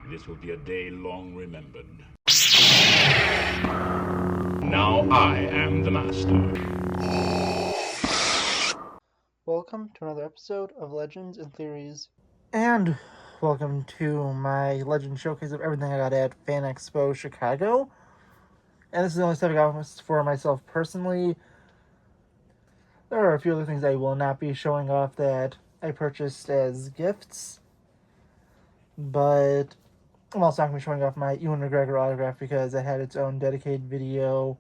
This will be a day long remembered. Now I am the master. Welcome to another episode of Legends and Theories. And welcome to my Legend Showcase of everything I got at Fan Expo Chicago. And this is the only stuff I got for myself personally. There are a few other things I will not be showing off that I purchased as gifts. But I'm also not going to be showing off my Ewan McGregor autograph because it had its own dedicated video,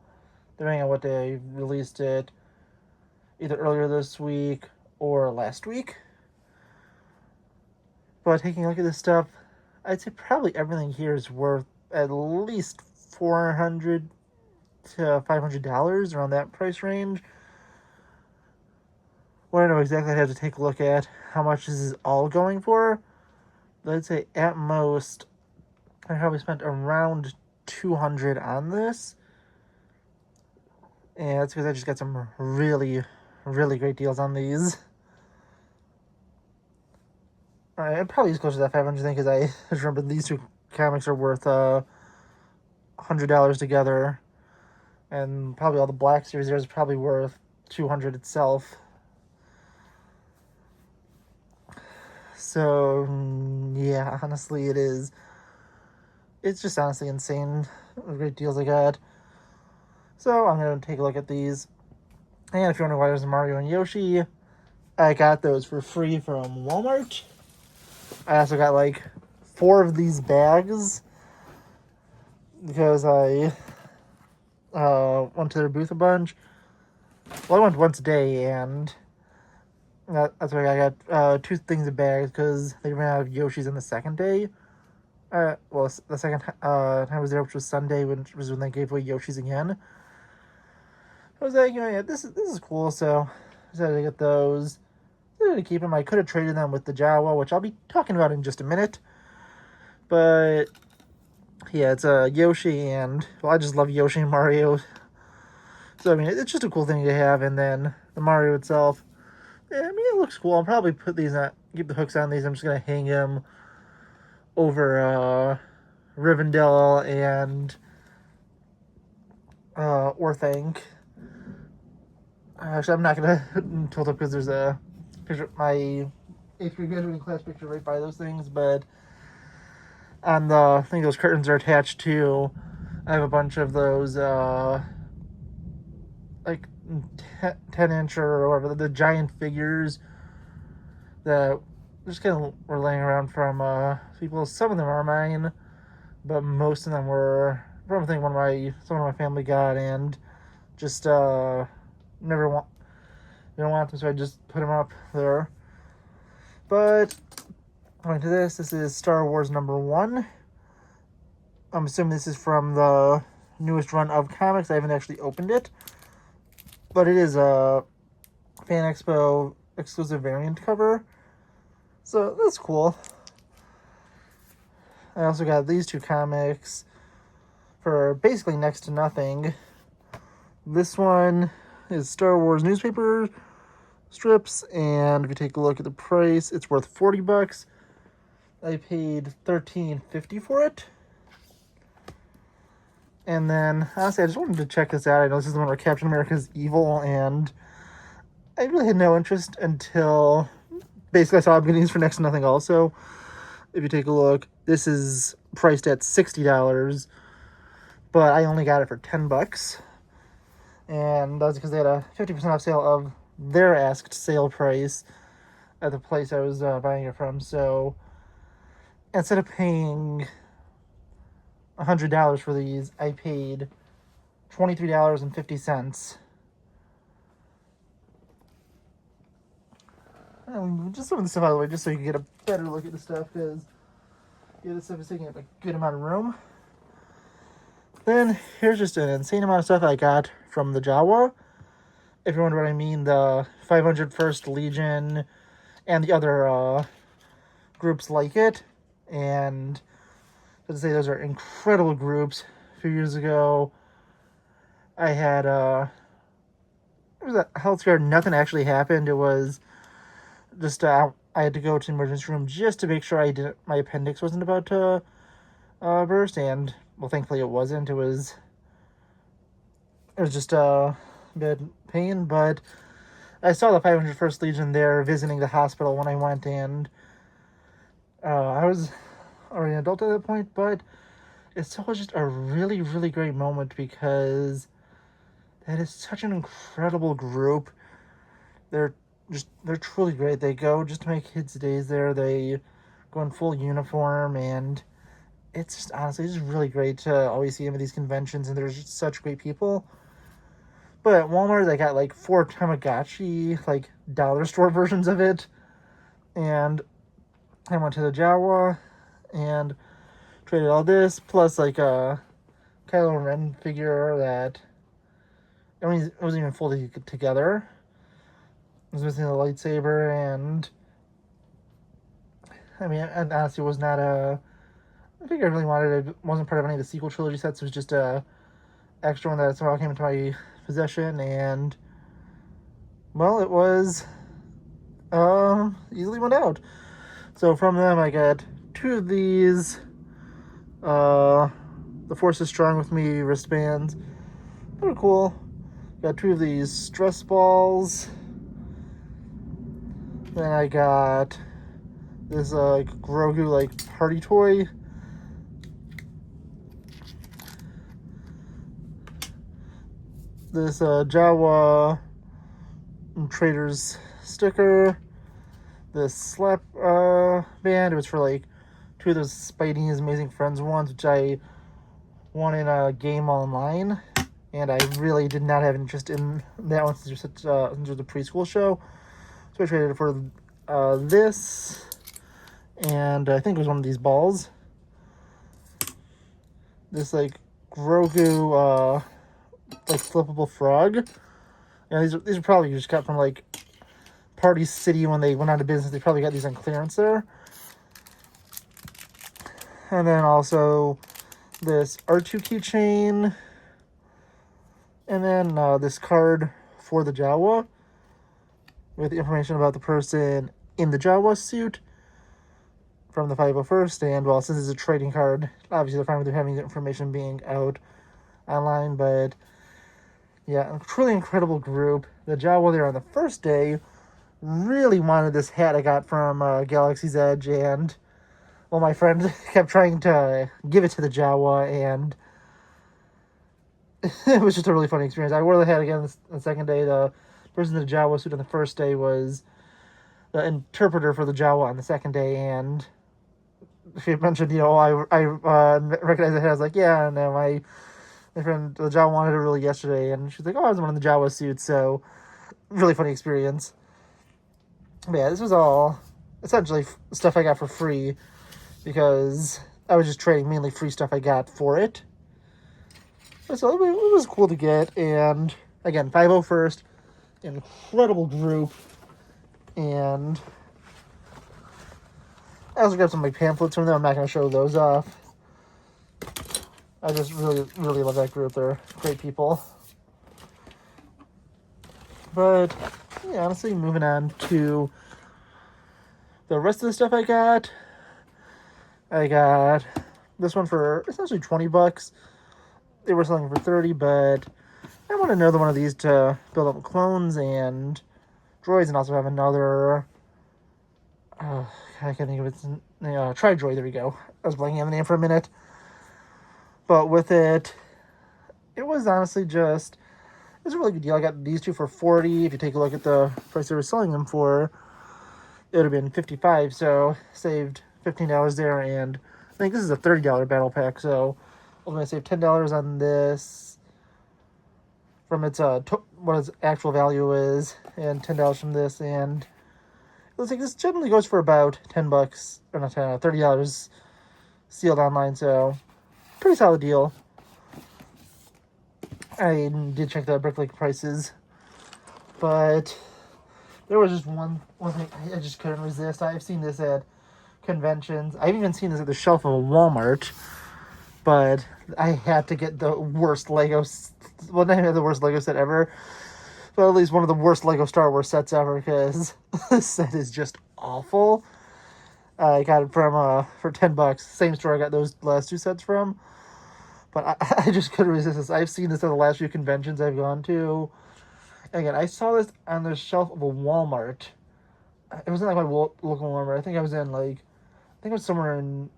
depending on what day I released it, either earlier this week or last week. But taking a look at this stuff, I'd say probably everything here is worth at least $400 to $500, around that price range. Well, I don't know exactly, I'd have to take a look at how much this is all going for. But I'd say at most, I probably spent around $200 on this. And that's because I just got some really, really great deals on these. I'd probably just close to that 500 thing because I just remember these two comics are worth $100 together, and probably all the Black Series there is probably worth $200 itself. So yeah, honestly, it is. It's just honestly insane. Great deals I got. So I'm gonna take a look at these. And if you're wondering why there's Mario and Yoshi, I got those for free from Walmart. I also got like 4 of these bags because I went to their booth a bunch. Well, I went once a day, and that's why I got 2 things of bags because they ran out of Yoshis on the second day. Well, the second time I was there, which was Sunday, which was when they gave away Yoshis again. I was like, yeah, this is cool, so I decided to get those. To keep them. I could have traded them with the Jawa, which I'll be talking about in just a minute. But yeah, it's a Yoshi, and well, I just love Yoshi and Mario. So I mean, it's just a cool thing to have. And then the Mario itself, yeah, I mean, it looks cool. I'll probably put these on, keep the hooks on these. I'm just gonna hang them over Rivendell and Orthanc. Actually, I'm not gonna tilt up because there's a picture, my 8th grade graduating class picture right by those things, but on the, I think those curtains are attached to, I have a bunch of those like 10-inch or whatever, the giant figures that just kind of were laying around from people. Some of them are mine, but most of them were from, I think, someone of my family got, and just never want didn't want them, so I just put them up there. But going to this is Star Wars #1. I'm assuming this is from the newest run of comics. I haven't actually opened it, but it is a Fan Expo exclusive variant cover, so that's cool. I also got these 2 comics for basically next to nothing. This one is Star Wars newspaper strips, and if you take a look at the price, it's worth $40. I paid $13.50 for it. And then, honestly, I just wanted to check this out. I know this is the one where Captain America's evil, and I really had no interest until basically I saw I'm getting these for next to nothing also. If you take a look, this is priced at $60, but I only got it for $10. And that's because they had a 50% off sale of their asked sale price at the place I was buying it from. So instead of paying $100 for these, I paid $23.50. Just some of the stuff out of the way, just so you can get a better look at the stuff, because yeah, this stuff is taking up a good amount of room. Then here's just an insane amount of stuff I got from the Jawa. If you wonder what I mean, the 501st Legion and the other groups like it. And to say those are incredible groups. A few years ago, I had it was a health scare. Nothing actually happened. It was just I had to go to the emergency room just to make sure my appendix wasn't about to burst, and well, thankfully it wasn't. It was just a bit pain, but I saw the 501st Legion there visiting the hospital when I went, and I was already an adult at that point, but it's still just a really, really great moment because that is such an incredible group. They're truly great. They go just to make kids' days there. They go in full uniform, and it's just honestly it's just really great to always see them at these conventions, and there's just such great people. But at Walmart, they got like 4 Tamagotchi, like dollar store versions of it, and I went to the Jawa and traded all this plus like a Kylo Ren figure that it wasn't even fully together. It was missing the lightsaber, and I mean, and honestly, it was not a figure I really wanted. It wasn't part of any of the sequel trilogy sets. It was just a extra one that somehow came into my possession, and well, it was easily went out. So from them, I got 2 of these. The Force is Strong with Me wristbands. They were cool. Got 2 of these stress balls. Then I got this Grogu party toy. This Jawa Traders sticker. This slap band. It was for like 2 of those Spidey's Amazing Friends ones, which I won in a game online, and I really did not have interest in that one since it was a preschool show. So I traded it for this, and I think it was one of these balls. This like Grogu flippable frog. Yeah, these are probably just got from like Party City when they went out of business. They probably got these on clearance there. And then also this R2 keychain. And then this card for the Jawa with information about the person in the Jawa suit from the 501st. And well, since it's a trading card, obviously they're fine with having the information being out online. But yeah, a truly incredible group. The Jawa there on the first day really wanted this hat I got from Galaxy's Edge, and well, my friend kept trying to give it to the Jawa, and it was just a really funny experience. I wore the hat again the second day. The person in the Jawa suit on the first day was the interpreter for the Jawa on the second day, and she mentioned, I recognized the hat. I was like, yeah, no, my friend, the Jawa wanted it really yesterday, and she's like, oh, I was one in the Jawa suit, so really funny experience. But yeah, this was all essentially stuff I got for free because I was just trading mainly free stuff I got for it. So it was cool to get, and again, 501st, incredible group, and I also grabbed some of my pamphlets from them. I'm not going to show those off. I just really, really love that group. They're great people. But yeah, honestly, moving on to the rest of the stuff I got. I got this one for essentially $20. They were selling for $30, but I want another one of these to build up clones and droids, and also have another. I can't think of it. Tri-droid. There we go. I was blanking on the name for a minute. But with it, it was honestly just. It was a really good deal. I got these 2 for $40. If you take a look at the price they were selling them for, it would have been $55. So saved $15 there, and I think this is a $30 battle pack. So I'm going to save $10 on this from its what its actual value is, and $10 from this, and it looks like this generally goes for about $10, or not $10, $30 sealed online. So pretty solid deal. I did check the Bricklink prices, but there was just one thing I just couldn't resist. I've seen this at conventions. I've even seen this at the shelf of a Walmart, but I had to get the worst Lego. Well, not even the worst Lego set ever, but at least one of the worst Lego Star Wars sets ever, because this set is just awful. I got it from for $10. Same store I got those last two sets from. But I just couldn't resist this. I've seen this at the last few conventions I've gone to. And again, I saw this on the shelf of a Walmart. It wasn't like my local Walmart. I think I was in like, I think it was somewhere in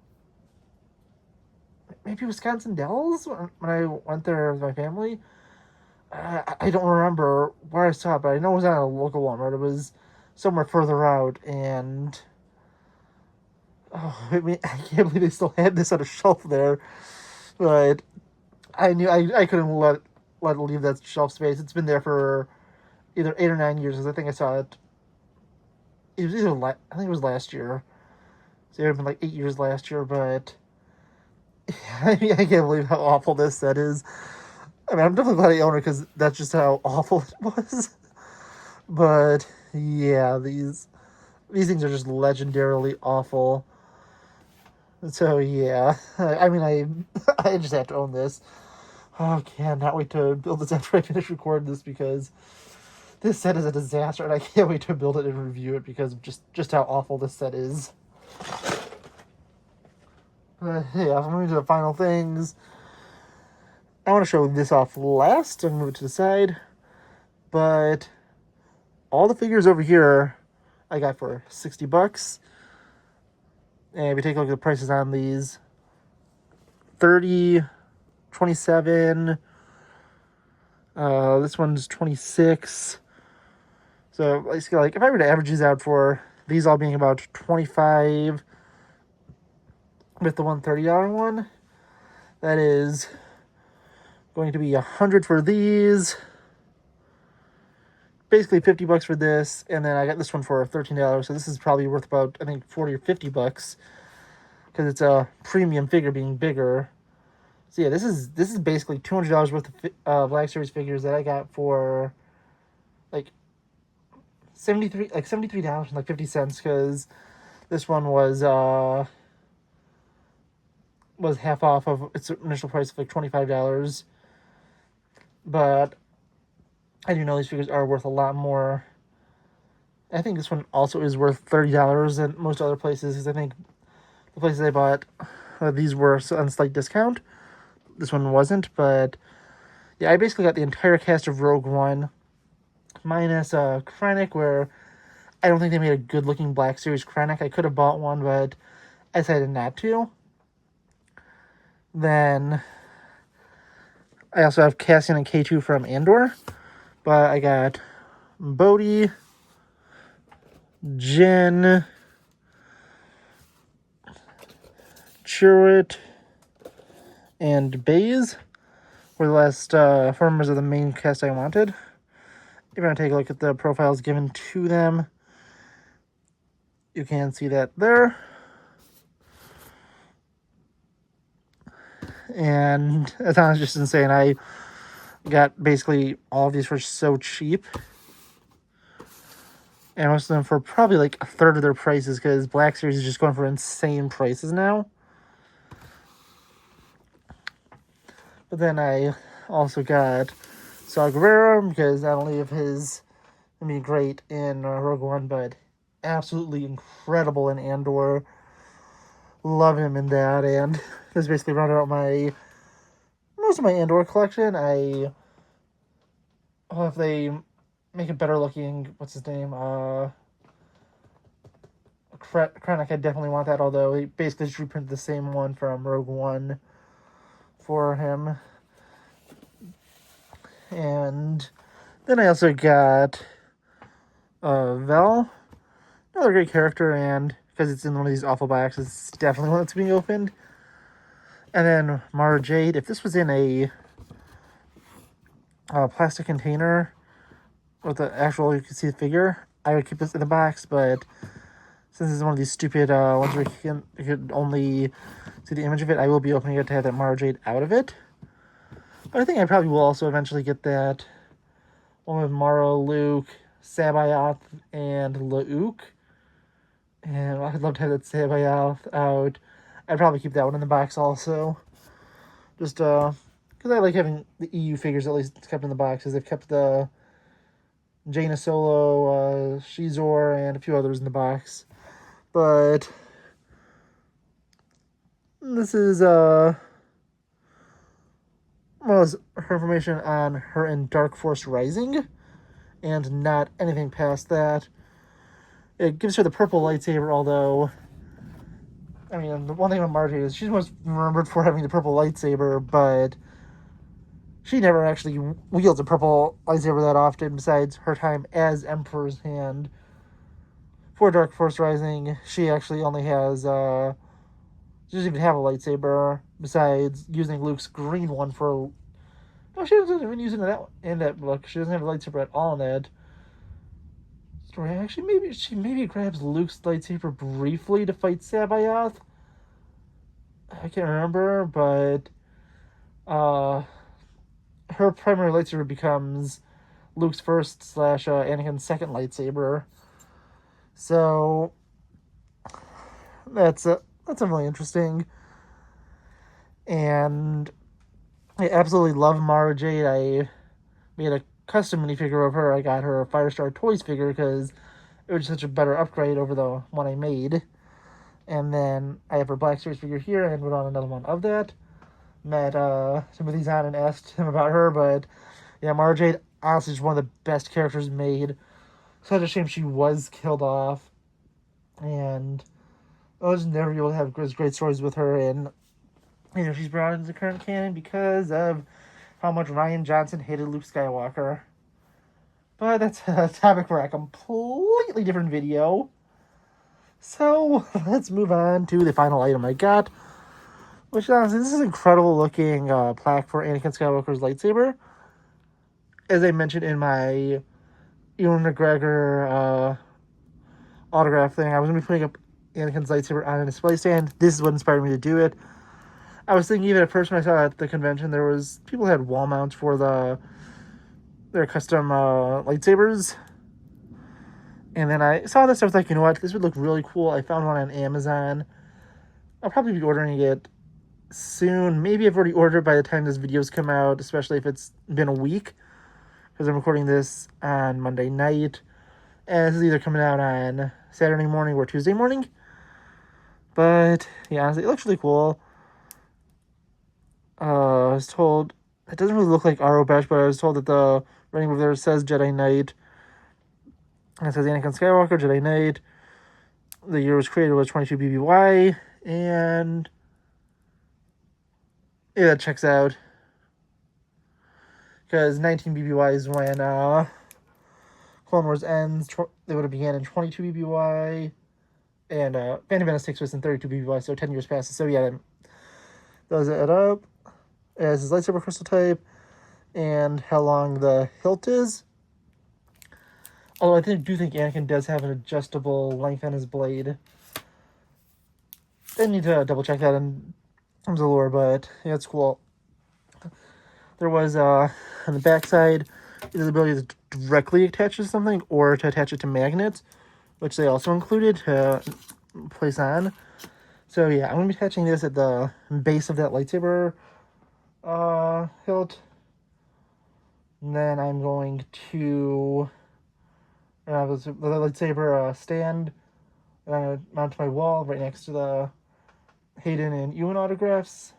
maybe Wisconsin Dells when I went there with my family. I don't remember where I saw it, but I know it was at a local Walmart. It was somewhere further out, and oh, I mean, I can't believe they still had this on a shelf there. But I knew I couldn't let it leave that shelf space. It's been there for either 8 or 9 years. Because I think I saw it. It was either I think it was last year. So it would have been like 8 years last year. But I mean, I can't believe how awful this set is. I mean, I'm definitely glad I own it because that's just how awful it was. But yeah, these things are just legendarily awful. So yeah, I mean, I just have to own this. Oh, cannot wait to build this after I finish recording this because this set is a disaster, and I can't wait to build it and review it because of just how awful this set is. Yeah, moving to the final things. I want to show this off last and move it to the side, but all the figures over here I got for $60. And if you take a look at the prices on these, 30, 27. This one's 26. So basically, like if I were to average these out for these all being about 25 with the $130 one, that is going to be 100 for these. Basically $50 for this, and then I got this one for $13. So this is probably worth about, I think, 40 or $50 because it's a premium figure being bigger. So yeah, this is basically $200 worth of Black Series figures that I got for like $73.50 because this one was half off of its initial price of like $25. But I do know these figures are worth a lot more. I think this one also is worth $30 than most other places because I think the places I bought these were on slight discount. This one wasn't, but yeah, I basically got the entire cast of Rogue One minus Krennic, where I don't think they made a good looking Black Series Krennic. I could have bought one, but I decided not to. Then I also have Cassian and K2 from Andor, but I got Bodhi, Jin, Chirrut, and Baze were the last 4 members of the main cast I wanted. If you want to take a look at the profiles given to them, you can see that there. And that sounds just insane. I got basically all of these for so cheap. And most of them for probably like a third of their prices because Black Series is just going for insane prices now. But then I also got Saw Gerrera because not only of his, I mean, great in Rogue One, but absolutely incredible in Andor. Love him in that, and this basically rounded out most of my Andor collection. If they make it better looking, what's his name? Krennic, I definitely want that, although he basically just reprinted the same one from Rogue One for him. And then I also got Vel, another great character, and because it's in one of these awful boxes, it's definitely one that's being opened. And then Mara Jade. If this was in a plastic container with the actual, you can see the figure, I would keep this in the box, but since it's one of these stupid ones where you can only see the image of it, I will be opening it to have that Mara Jade out of it. But I think I probably will also eventually get that one with Mara, Luke, Sabayoth, and Luke. And I'd love to have that Sabayoth out. I'd probably keep that one in the box also. Just because I like having the EU figures at least kept in the boxes. They've kept the Jaina Solo, Shizor, and a few others in the box. But This is was her information on her in Dark Force Rising, and not anything past that. It gives her the purple lightsaber, although, I mean, the one thing about Marjorie is she's most remembered for having the purple lightsaber, but she never actually wields a purple lightsaber that often, besides her time as Emperor's Hand. For Dark Force Rising, she actually only has, she doesn't even have a lightsaber, besides using Luke's green one for. No, she doesn't even use it in that book. She doesn't have a lightsaber at all in that story. Actually, maybe she grabs Luke's lightsaber briefly to fight Sabayoth. I can't remember, but her primary lightsaber becomes Luke's first / Anakin's second lightsaber. So that's really interesting. And I absolutely love Mara Jade. I made a custom minifigure of her. I got her a Firestar Toys figure because it was such a better upgrade over the one I made. And then I have her Black Series figure here, and wrote on another one of that. Met Timothy Zahn and asked him about her, but yeah, Mara Jade honestly is one of the best characters made. Such a shame she was killed off, and I was never able to have great stories with her. And she's brought into the current canon because of how much Rian Johnson hated Luke Skywalker. But that's a topic for a completely different video. So let's move on to the final item I got, which honestly, this is an incredible looking plaque for Anakin Skywalker's lightsaber. As I mentioned in my Ewan McGregor autograph thing, I was going to be putting up Anakin's lightsaber on a display stand. This is what inspired me to do it. I was thinking even at first when I saw at the convention, there was people who had wall mounts for their custom lightsabers. And then I saw this, I was like, you know what, this would look really cool. I found one on Amazon. I'll probably be ordering it soon. Maybe I've already ordered by the time this video's come out, especially if it's been a week, because I'm recording this on Monday night. And this is either coming out on Saturday morning or Tuesday morning. But yeah, honestly, it looks really cool. I was told it doesn't really look like Aro Bash, but I was told that the writing over there says Jedi Knight. And it says Anakin Skywalker, Jedi Knight. The year was created was 22 BBY, and yeah, that checks out. Because 19 BBY is when Clone Wars ends. They would have began in 22 BBY, and Phantom Menace takes place in 32 BBY, so 10 years passes. So yeah, that does add up. It has his lightsaber crystal type, and how long the hilt is. Although I do think Anakin does have an adjustable length on his blade. I need to double check that in terms of lore, but yeah, it's cool. There was, on the backside, the ability to directly attach to something or to attach it to magnets, which they also included to place on. So yeah, I'm going to be attaching this at the base of that lightsaber hilt. And then I'm going to have the lightsaber stand, and I'm going to mount to my wall right next to the Hayden and Ewan autographs,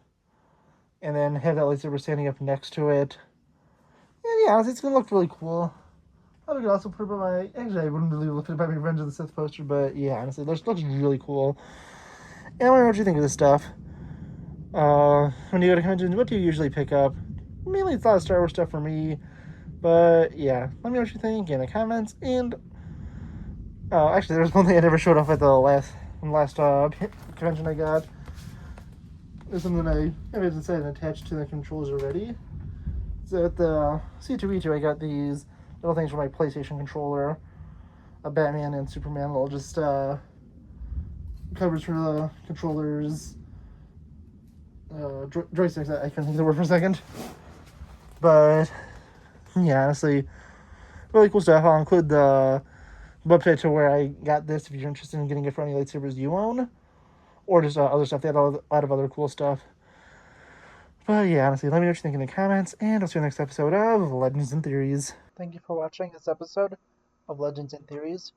and then have that lightsaber standing up next to it. And yeah, honestly, it's going to look really cool. I could also put it by my... Actually, I wouldn't really look at it by my Revenge of the Sith poster, but yeah, honestly, it looks really cool. And I want to know what you think of this stuff. When you go to conventions, what do you usually pick up? Mainly it's a lot of Star Wars stuff for me, but yeah, let me know what you think in the comments. And actually, there was one thing I never showed off at the last convention I got. There's something I haven't decided attached to the controls already. So at the C2E2, I got these little things for my PlayStation controller, a Batman and Superman, little just covers for the controllers, joysticks. I couldn't think of the word for a second, but yeah, honestly, really cool stuff. I'll include the website to where I got this if you're interested in getting it for any lightsabers you own, or just other stuff. They had a lot of other cool stuff. But yeah, honestly, let me know what you think in the comments, and I'll see you in the next episode of Legends and Theories. Thank you for watching this episode of Legends and Theories.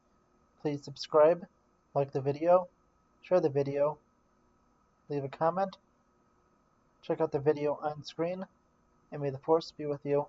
Please subscribe, like the video, share the video, leave a comment, check out the video on screen, and may the Force be with you.